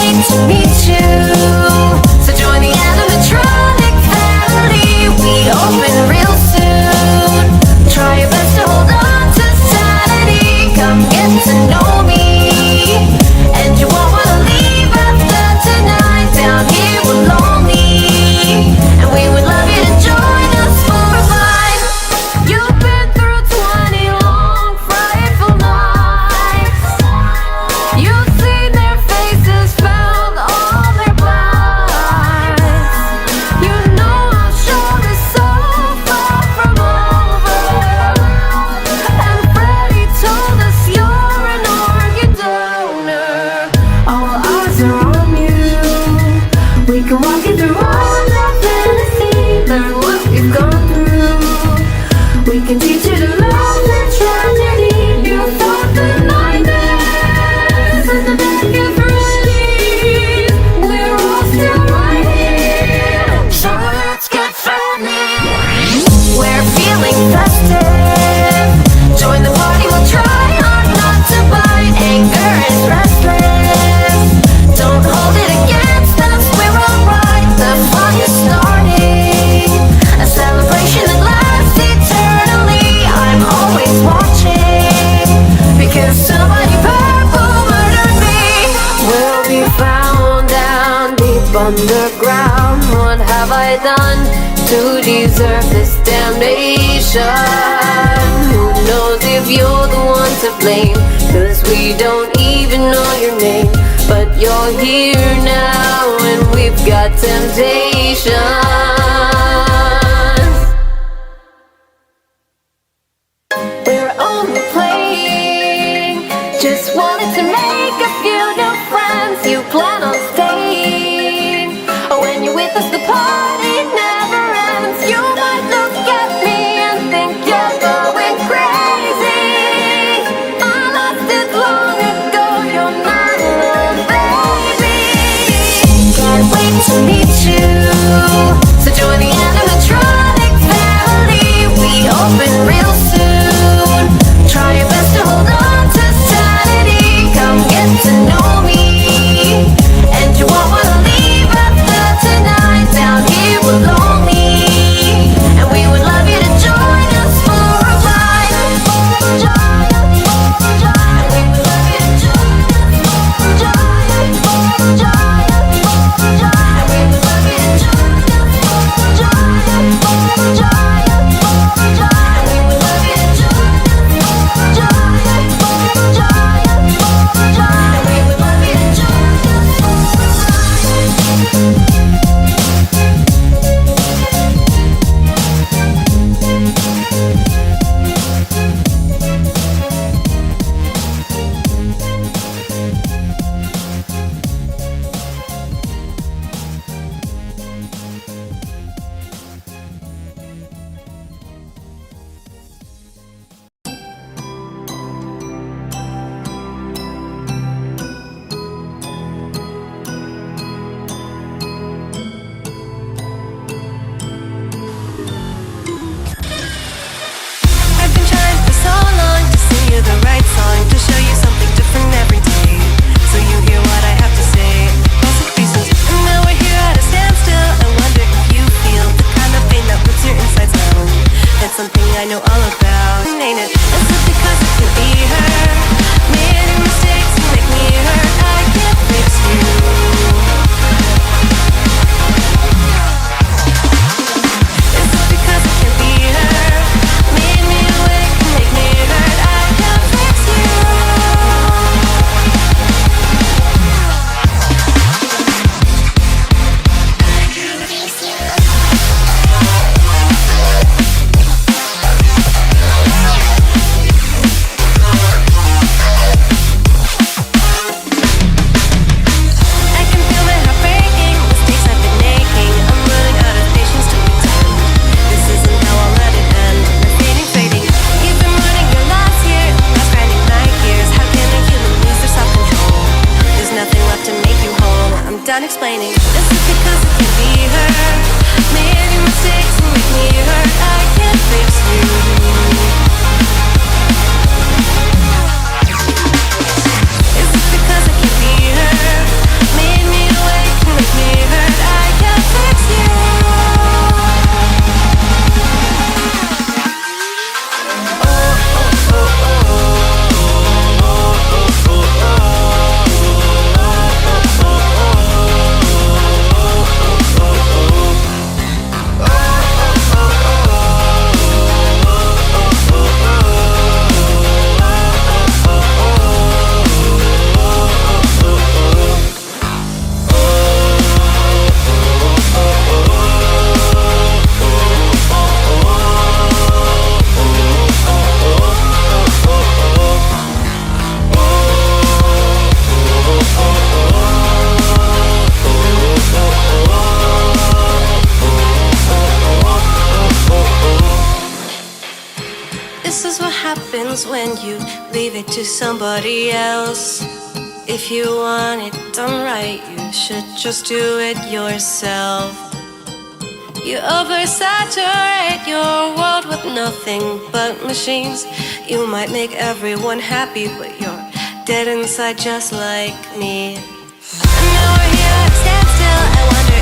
wait to meet you. So join the animatronic family. We open real soon. Try your best to hold on to sanity. Come get to know me, and you won't wanna leave after tonight. Down here we're lonely, and we would love you to join us for a ride. You've been through 20 long, frightful nights. You've seen their faces, found all their lies. You know our show is so far from over, and Freddy told us you're an organ donor. All eyes are on you. We can walk you through all that fantasy, learn what we've gone through. We can teach you to love the tragedy. You thought the nightmares and the big Freddy's. We're all still right here. So let's get funny. We're feeling festive. Join the party, we'll try hard not to bite. Anger is restless. Don't hold it against us, we're alright. The fun is starting, a celebration that lasts eternally. I'm always watching, because somebody purple murdered me. We'll be found down deep underground. What have I done to deserve this damnation? Who knows if you're the one to blame? 'Cause we don't even know your name. But you're here now, and we've got temptations. We're only playing, just wanted to make a few new friends. You plan on staying, when you're with us the party never ends. You might look at me and think you're going crazy. I lost it long ago, you're not alone, baby. Can't wait to meet you. So join the animatronic family. We open real soon. Try your best to hold on to sanity. Come get to know me, and you won't wanna leave after tonight. Down here we're lonely, and we would love you to join us for a ride. And we would love you to join us for a ride. And we would love you to join us for a ride. And we would love you to join us for a ride. And we would love you to join us for a ride. And we would love you to join done explaining. This is because it can be her. Made your mistakes and make me hurt. I can't fix you. Is this because I can be her? Made happens when you leave it to somebody else. If you want it done right, you should just do it yourself. You oversaturate your world with nothing but machines. You might make everyone happy, but you're dead inside just like me. And now we're here at standstill. I wonder